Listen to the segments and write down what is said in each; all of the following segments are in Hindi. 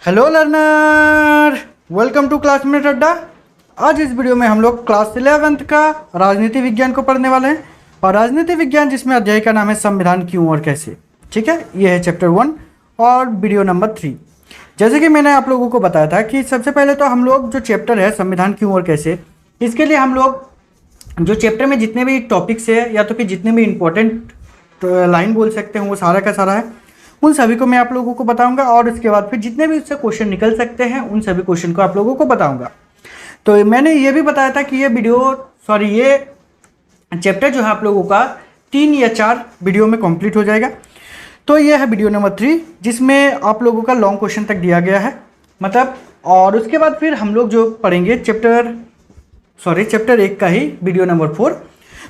Hello learner, welcome to classmate Adda. आज इस वीडियो में हम लोग क्लास 11th का राजनीति विज्ञान को पढ़ने वाले हैं और राजनीति विज्ञान जिसमें अध्याय का नाम है संविधान क्यों और कैसे। ठीक है, ये है चैप्टर 1 और वीडियो नंबर 3। जैसे कि मैंने आप लोगों को बताया था कि सबसे पहले तो हम लोग जो चैप्टर है संविधान क्यों और कैसे, इसके लिए हम लोग जो चैप्टर में जितने भी टॉपिक्स है या तो फिर जितने भी इंपॉर्टेंट लाइन बोल सकते हैं वो सारा का सारा है, उन सभी को मैं आप लोगों को बताऊंगा और उसके बाद फिर जितने भी उससे क्वेश्चन निकल सकते हैं उन सभी क्वेश्चन को आप लोगों को बताऊंगा। तो मैंने ये भी बताया था कि ये चैप्टर जो है आप लोगों का 3 या 4 वीडियो में कंप्लीट हो जाएगा। तो ये है वीडियो नंबर 3 जिसमें आप लोगों का लॉन्ग क्वेश्चन तक दिया गया है मतलब। और उसके बाद फिर हम लोग जो पढ़ेंगे चैप्टर 1 का ही वीडियो नंबर 4।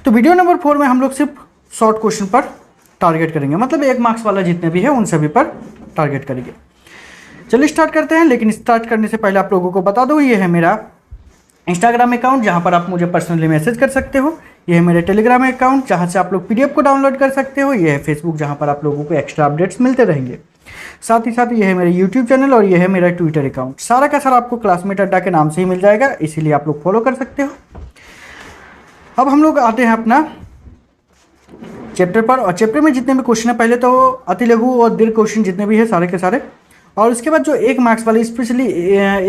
तो वीडियो नंबर 4 में हम लोग सिर्फ शॉर्ट क्वेश्चन पर टारगेट करेंगे, मतलब 1 मार्क्स वाला जितने भी है उन सभी पर टारगेट करेंगे। चलिए स्टार्ट करते हैं, लेकिन स्टार्ट करने से पहले आप लोगों को बता दूं ये है मेरा इंस्टाग्राम अकाउंट जहां पर आप मुझे पर्सनली मैसेज कर सकते हो। ये है मेरे टेलीग्राम अकाउंट जहां से आप लोग पीडीएफ को डाउनलोड कर सकते हो। ये है फेसबुक जहां पर आप लोगों को एक्स्ट्रा अपडेट्स मिलते रहेंगे। साथ ही साथ ये है मेरा यूट्यूब चैनल और ये है मेरा ट्विटर अकाउंट। सारा का सारा आपको क्लासमेट अड्डा के नाम से ही मिल जाएगा, इसीलिए आप लोग फॉलो कर सकते हो। अब हम लोग आते हैं अपना चैप्टर पर, और चैप्टर में जितने भी क्वेश्चन है पहले तो अति लघु और दीर्घ क्वेश्चन जितने भी है सारे के सारे, और उसके बाद जो 1 मार्क्स वाले स्पेशली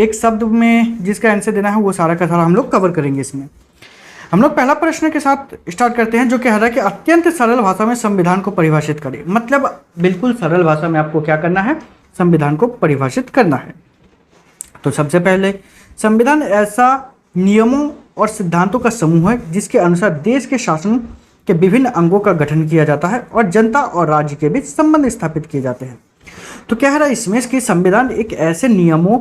एक शब्द में जिसका आंसर देना है वो सारा का सारा हम लोग कवर करेंगे। इसमें हम लोग पहला प्रश्न के साथ स्टार्ट करते हैं जो कह रहा है कि अत्यंत सरल भाषा में संविधान को परिभाषित करें। मतलब बिल्कुल सरल भाषा में आपको क्या करना है, संविधान को परिभाषित करना है। तो सबसे पहले संविधान ऐसा नियमों और सिद्धांतों का समूह है जिसके अनुसार देश के शासन के विभिन्न अंगों का गठन किया जाता है और जनता और राज्य के बीच संबंध स्थापित किए जाते हैं। तो क्या है इसमें कि संविधान एक ऐसे नियमों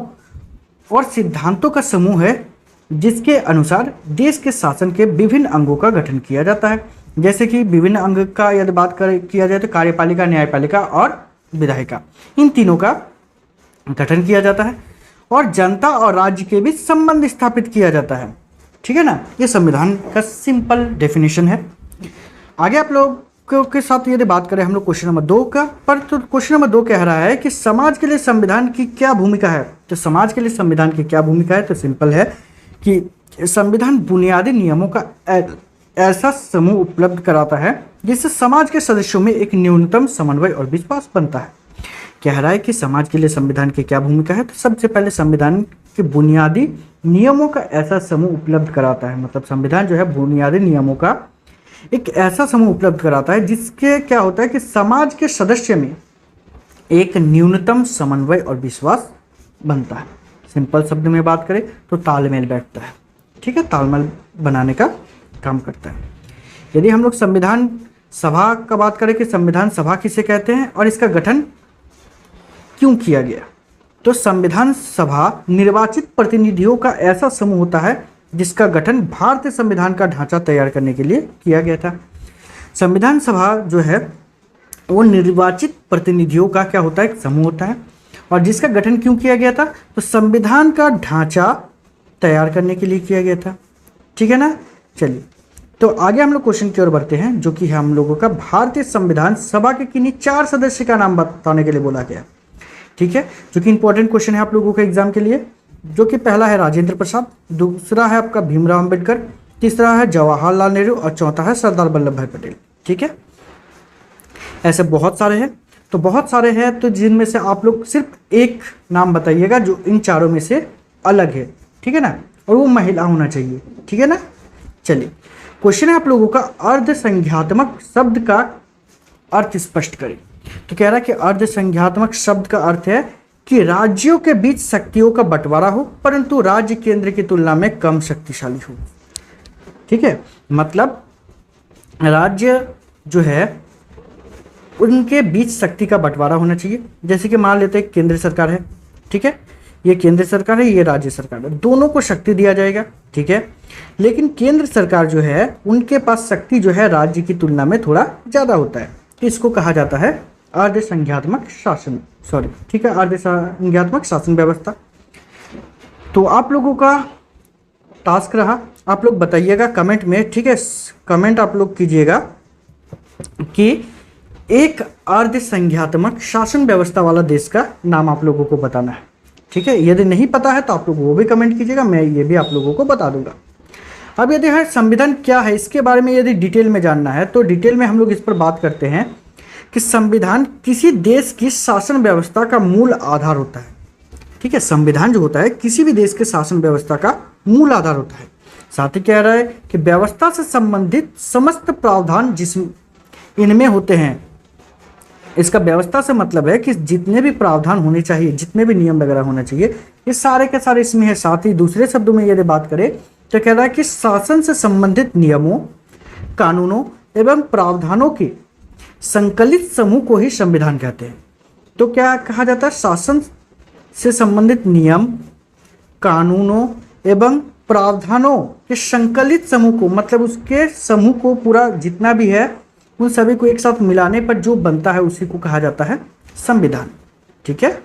और सिद्धांतों का समूह है जिसके अनुसार देश के शासन के विभिन्न अंगों का गठन किया जाता है। जैसे कि विभिन्न अंग का यदि बात किया जाए तो कार्यपालिका, न्यायपालिका और विधायिका, इन तीनों का गठन किया जाता है और जनता और राज्य के बीच संबंध स्थापित किया जाता है। ठीक है ना, ये संविधान का सिंपल डेफिनेशन है। आगे आप लोग के साथ यदि बात करें हम लोग क्वेश्चन नंबर 2 का, पर तो क्वेश्चन नंबर 2 कह रहा है कि समाज के लिए संविधान की क्या भूमिका है। तो समाज के लिए संविधान की क्या भूमिका है, तो सिंपल है कि संविधान बुनियादी नियमों का ऐसा समूह उपलब्ध कराता है जिससे समाज के सदस्यों में एक न्यूनतम समन्वय और विश्वास बनता है। कह रहा है कि समाज के लिए संविधान की क्या भूमिका है, तो सबसे पहले संविधान के बुनियादी नियमों का ऐसा समूह उपलब्ध कराता है। मतलब संविधान जो है बुनियादी नियमों का एक ऐसा समूह उपलब्ध कराता है जिसके क्या होता है कि समाज के सदस्य में एक न्यूनतम समन्वय और विश्वास बनता है। सिंपल शब्द में बात करें तो तालमेल बैठता है। ठीक है, तालमेल बनाने का काम करता है। यदि हम लोग संविधान सभा का बात करें कि संविधान सभा किसे कहते हैं और इसका गठन क्यों किया गया, तो संविधान सभा निर्वाचित प्रतिनिधियों का ऐसा समूह होता है जिसका गठन भारतीय संविधान का ढांचा तैयार करने के लिए किया गया था। संविधान सभा जो है वो निर्वाचित प्रतिनिधियों का क्या होता है, एक समूह होता है, और जिसका गठन क्यों किया गया था, तो संविधान का ढांचा तैयार करने के लिए किया गया था। ठीक है ना। चलिए तो आगे हम लोग क्वेश्चन की ओर बढ़ते हैं जो कि हम लोगों का भारतीय संविधान सभा के किन्हीं 4 सदस्य का नाम बताने के लिए बोला गया। ठीक है, जो कि इंपॉर्टेंट क्वेश्चन है आप लोगों के एग्जाम के लिए, जो कि पहला है राजेंद्र प्रसाद, दूसरा है आपका भीमराव अंबेडकर, तीसरा है जवाहरलाल नेहरू और चौथा है सरदार वल्लभ भाई पटेल। ठीक है, ऐसे बहुत सारे हैं। तो बहुत सारे हैं तो जिनमें से आप लोग सिर्फ एक नाम बताइएगा जो इन चारों में से अलग है। ठीक है ना, और वो महिला होना चाहिए। ठीक है ना। चलिए क्वेश्चन है आप लोगों का अर्धसंख्यात्मक शब्द का अर्थ स्पष्ट करें। तो कह रहा है कि अर्धसंख्यात्मक शब्द का अर्थ है कि राज्यों के बीच शक्तियों का बंटवारा हो परंतु राज्य केंद्र की तुलना में कम शक्तिशाली हो। ठीक है, मतलब राज्य जो है उनके बीच शक्ति का बंटवारा होना चाहिए। जैसे कि मान लेते हैं केंद्र सरकार है, ठीक है, ये केंद्र सरकार है, ये राज्य सरकार है, दोनों को शक्ति दिया जाएगा। ठीक है, लेकिन केंद्र सरकार जो है उनके पास शक्ति जो है राज्य की तुलना में थोड़ा ज़्यादा होता है। इसको कहा जाता है अर्धसंख्यात्मक शासन, ठीक है, अर्धसंख्यात्मक शासन व्यवस्था। तो आप लोगों का टास्क रहा, आप लोग बताइएगा कमेंट में। ठीक है, कमेंट आप लोग कीजिएगा कि एक अर्धसंख्यात्मक शासन व्यवस्था वाला देश का नाम आप लोगों को बताना है। ठीक है, यदि नहीं पता है तो आप लोग वो भी कमेंट कीजिएगा, मैं ये भी आप लोगों को बता दूंगा। अब यदि है संविधान क्या है, इसके बारे में यदि डिटेल में जानना है तो डिटेल में हम लोग इस पर बात करते हैं कि संविधान किसी देश की शासन व्यवस्था का मूल आधार होता है। ठीक है, संविधान जो होता है किसी भी देश के शासन व्यवस्था का मूल आधार होता है। साथ ही कह रहा है कि व्यवस्था से संबंधित समस्त प्रावधान जिसमें इनमें होते हैं, इसका व्यवस्था से मतलब है कि जितने भी प्रावधान होने चाहिए, जितने भी नियम वगैरह होने चाहिए, ये सारे के सारे इसमें है। साथ ही दूसरे शब्दों में यदि बात करें तो कह रहा है कि शासन से संबंधित नियमों, कानूनों एवं प्रावधानों के संकलित समूह को ही संविधान कहते हैं। तो क्या कहा जाता है, शासन से संबंधित नियम, कानूनों एवं प्रावधानों के संकलित समूह को, मतलब उसके समूह को पूरा जितना भी है उन सभी को एक साथ मिलाने पर जो बनता है उसी को कहा जाता है संविधान। ठीक है,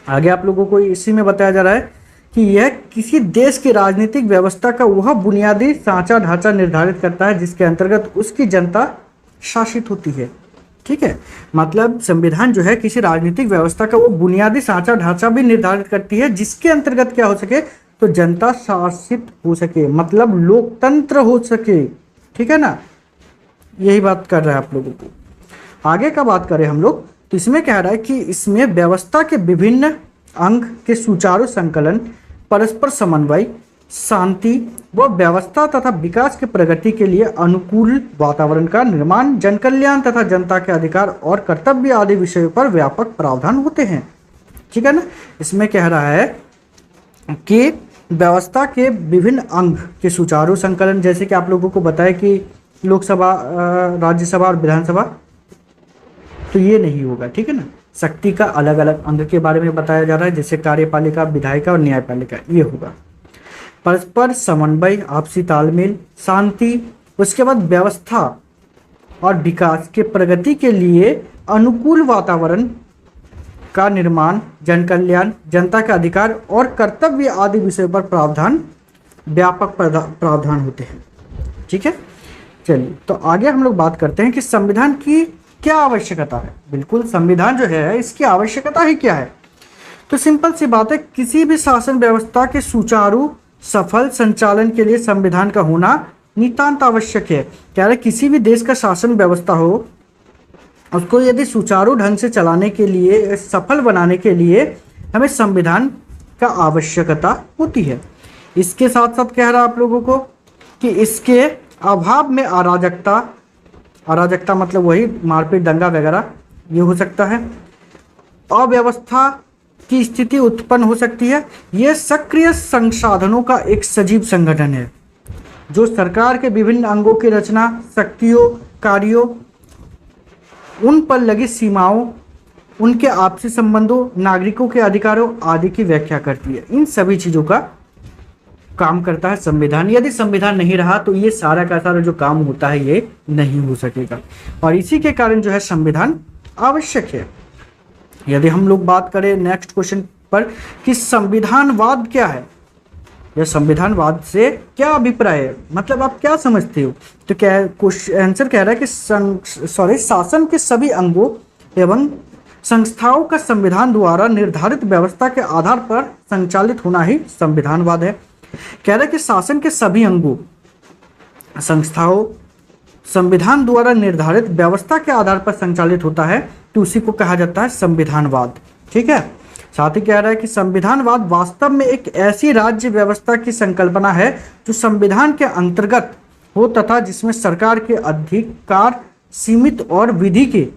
आगे आप लोगों को इसी में बताया जा रहा है कि यह किसी देश की राजनीतिक व्यवस्था का वह बुनियादी सांचा ढांचा निर्धारित करता है जिसके अंतर्गत उसकी जनता शासित होती है। ठीक है, मतलब संविधान जो है किसी राजनीतिक व्यवस्था का वो बुनियादी सांचा ढांचा भी निर्धारित करती है जिसके अंतर्गत क्या हो सके, तो जनता शासित हो सके, मतलब लोकतंत्र हो सके। ठीक है ना, यही बात कर रहा है आप लोगों को। आगे का बात करें हम लोग तो इसमें कह रहा है कि इसमें व्यवस्था के विभिन्न अंग के सुचारू संकलन, परस्पर समन्वय, शांति व व्यवस्था तथा विकास के प्रगति के लिए अनुकूल वातावरण का निर्माण, जनकल्याण तथा जनता के अधिकार और कर्तव्य आदि विषयों पर व्यापक प्रावधान होते हैं। ठीक है ना, इसमें कह रहा है कि व्यवस्था के विभिन्न अंग के सुचारू संकलन, जैसे कि आप लोगों को बताया कि लोकसभा, राज्यसभा और विधानसभा, तो ये नहीं होगा। ठीक है ना, शक्ति का अलग अलग अंग के बारे में बताया जा रहा है, जैसे कार्यपालिका, विधायिका और न्यायपालिका, ये होगा। परस्पर समन्वय, आपसी तालमेल, शांति, उसके बाद व्यवस्था और विकास के प्रगति के लिए अनुकूल वातावरण का निर्माण, जनकल्याण, जनता के अधिकार और कर्तव्य आदि विषयों पर प्रावधान, व्यापक प्रावधान होते हैं। ठीक है, चलिए तो आगे हम लोग बात करते हैं कि संविधान की क्या आवश्यकता है। बिल्कुल, संविधान जो है इसकी आवश्यकता ही क्या है, तो सिंपल सी बात है, किसी भी शासन व्यवस्था के सुचारू सफल संचालन के लिए संविधान का होना नितांत आवश्यक है। कह रहे किसी भी देश का शासन व्यवस्था हो, उसको यदि सुचारू ढंग से चलाने के लिए, सफल बनाने के लिए हमें संविधान का आवश्यकता होती है। इसके साथ साथ कह रहा आप लोगों को कि इसके अभाव में अराजकता, अराजकता मतलब वही मारपीट, दंगा वगैरह ये हो सकता है, अव्यवस्था की स्थिति उत्पन्न हो सकती है। यह सक्रिय संसाधनों का एक सजीव संगठन है जो सरकार के विभिन्न अंगों की रचना, शक्तियों, कार्यों, उन पर लगी सीमाओं, उनके आपसी संबंधों, नागरिकों के अधिकारों आदि की व्याख्या करती है। इन सभी चीज़ों का काम करता है संविधान। यदि संविधान नहीं रहा तो ये सारा का सारा जो काम होता है ये नहीं हो सकेगा, और इसी के कारण जो है संविधान आवश्यक है। यदि हम लोग बात करें नेक्स्ट क्वेश्चन पर कि संविधानवाद क्या है, या संविधानवाद से क्या अभिप्राय है, मतलब आप क्या समझते हो, तो क्या आंसर कह रहा है कि शासन के सभी अंगों एवं संस्थाओं का संविधान द्वारा निर्धारित व्यवस्था के आधार पर संचालित होना ही संविधानवाद है। कह रहा है कि शासन के सभी अंगों, संस्थाओं संविधान द्वारा निर्धारित व्यवस्था के आधार पर संचालित होता है, तो उसी को कहा जाता है संविधानवाद। ठीक है, साथ ही कह रहा है कि संविधानवाद वास्तव में एक ऐसी राज्य व्यवस्था की संकल्पना है जो संविधान के अंतर्गत हो तथा जिसमें सरकार के अधिकार सीमित और विधि के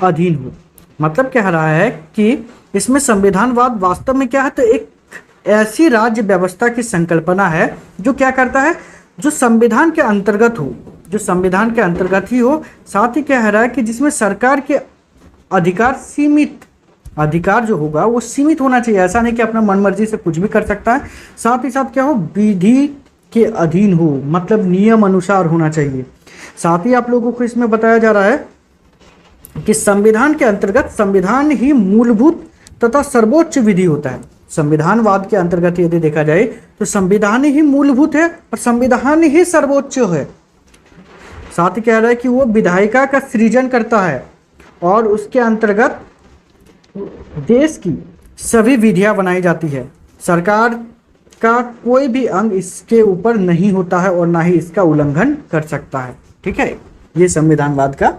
अधीन हो। मतलब कह रहा है कि इसमें संविधानवाद वास्तव में क्या है, तो एक ऐसी राज्य व्यवस्था की संकल्पना है जो क्या करता है, जो संविधान के अंतर्गत हो, जो संविधान के अंतर्गत ही हो। साथ ही कह रहा है कि जिसमें सरकार के अधिकार सीमित, अधिकार जो होगा वो सीमित होना चाहिए, ऐसा नहीं कि अपना मनमर्जी से कुछ भी कर सकता है। साथ ही साथ क्या हो, विधि के अधीन हो, मतलब नियम अनुसार होना चाहिए। साथ ही आप लोगों को इसमें बताया जा रहा है कि संविधान के अंतर्गत संविधान ही मूलभूत तथा सर्वोच्च विधि होता है। संविधानवाद के अंतर्गत यदि देखा जाए तो संविधान ही मूलभूत है और संविधान ही सर्वोच्च है। साथ ही कह रहा है कि वो विधायिका का सृजन करता है और उसके अंतर्गत देश की सभी विधियां बनाई जाती है, सरकार का कोई भी अंग इसके ऊपर नहीं होता है और ना ही इसका उल्लंघन कर सकता है। ठीक है, ये संविधानवाद का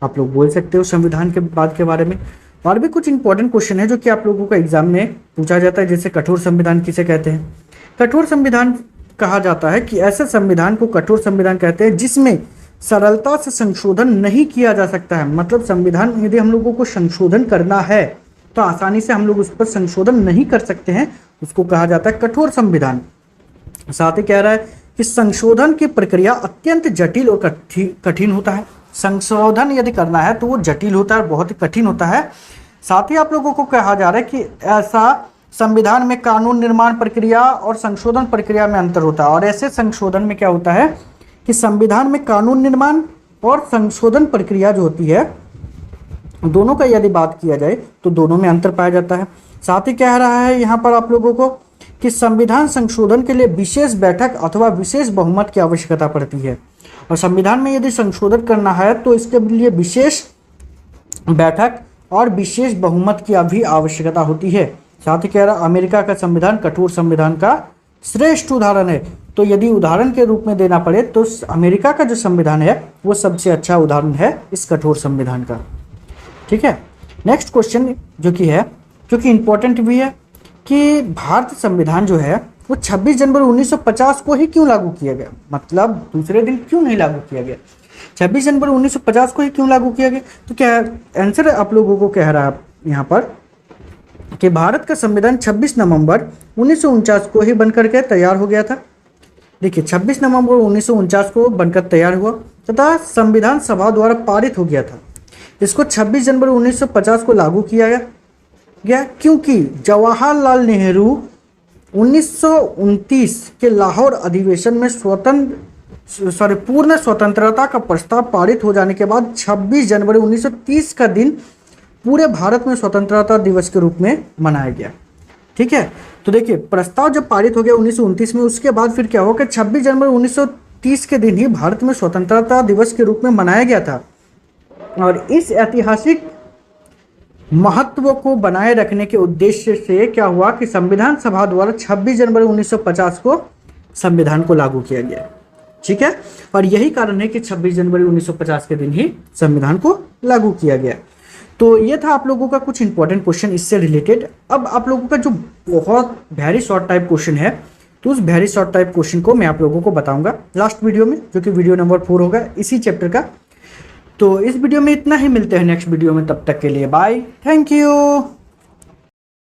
आप लोग बोल सकते हो संविधान के बाद के बारे में। और भी कुछ इंपॉर्टेंट क्वेश्चन है जो कि आप लोगों को एग्जाम में पूछा जाता है, जैसे कठोर संविधान किसे कहते हैं। कठोर संविधान कहा जाता है कि ऐसे संविधान को कठोर संविधान कहते हैं जिसमें सरलता से संशोधन नहीं किया जा सकता है। मतलब संविधान में यदि हम लोगों को संशोधन करना है तो आसानी से हम लोग उस पर संशोधन नहीं कर सकते हैं, उसको कहा जाता है कठोर संविधान। साथ ही कह रहा है कि संशोधन की प्रक्रिया अत्यंत जटिल और कठिन होता है। संशोधन यदि करना है तो वो जटिल होता है, बहुत ही कठिन होता है। साथ ही आप लोगों को कहा जा रहा है कि ऐसा संविधान में कानून निर्माण प्रक्रिया और संशोधन प्रक्रिया में अंतर होता है। और ऐसे संशोधन में क्या होता है कि संविधान में कानून निर्माण और संशोधन प्रक्रिया जो होती है, दोनों का यदि बात किया जाए तो दोनों में अंतर पाया जाता है। साथ ही कह रहा है यहाँ पर आप लोगों को कि संविधान संशोधन के लिए विशेष बैठक अथवा विशेष बहुमत की आवश्यकता पड़ती है। और संविधान में यदि संशोधन करना है तो इसके लिए विशेष बैठक और विशेष बहुमत की भी आवश्यकता होती है। साथ ही कह रहा अमेरिका का संविधान कठोर संविधान का श्रेष्ठ उदाहरण है। तो यदि उदाहरण के रूप में देना पड़े तो अमेरिका का जो संविधान है वो सबसे अच्छा उदाहरण है इस कठोर संविधान का। ठीक है, नेक्स्ट क्वेश्चन जो कि इंपॉर्टेंट भी है कि भारत संविधान जो है वो 26 जनवरी 1950 को ही क्यों लागू किया गया। मतलब दूसरे दिन क्यों नहीं लागू किया गया, 26 जनवरी 1950 को ही क्यों लागू किया गया। तो क्या आंसर आप लोगों को कह रहा है यहाँ पर कि भारत का संविधान 26 नवंबर 1949 को ही बनकर के तैयार हो गया था। देखिए 26 नवंबर 1949 को बनकर तैयार हुआ तथा संविधान सभा द्वारा पारित हो गया था। इसको 26 जनवरी 1950 को लागू किया गया क्योंकि जवाहरलाल नेहरू 1929 के लाहौर अधिवेशन में पूर्ण स्वतंत्रता का प्रस्ताव पारित हो जाने के बाद 26 जनवरी 1930 का दिन पूरे भारत में स्वतंत्रता दिवस के रूप में मनाया गया। ठीक है, तो देखिए प्रस्ताव जब पारित हो गया 1929 में, उसके बाद फिर क्या हुआ कि 26 जनवरी 1930 के दिन ही भारत में स्वतंत्रता दिवस के रूप में मनाया गया था। और इस ऐतिहासिक महत्व को बनाए रखने के उद्देश्य से क्या हुआ कि संविधान सभा द्वारा 26 जनवरी 1950 को संविधान को लागू किया गया। ठीक है, और यही कारण है कि 26 जनवरी 1950 के दिन ही संविधान को लागू किया गया। तो ये था आप लोगों का कुछ इंपॉर्टेंट क्वेश्चन इससे रिलेटेड। अब आप लोगों का जो बहुत वेरी शॉर्ट टाइप क्वेश्चन है, तो उस वेरी शॉर्ट टाइप क्वेश्चन को मैं आप लोगों को बताऊंगा लास्ट वीडियो में, जो कि वीडियो नंबर 4 होगा इसी चैप्टर का। तो इस वीडियो में इतना ही, मिलते हैं नेक्स्ट वीडियो में, तब तक के लिए बाय, थैंक यू।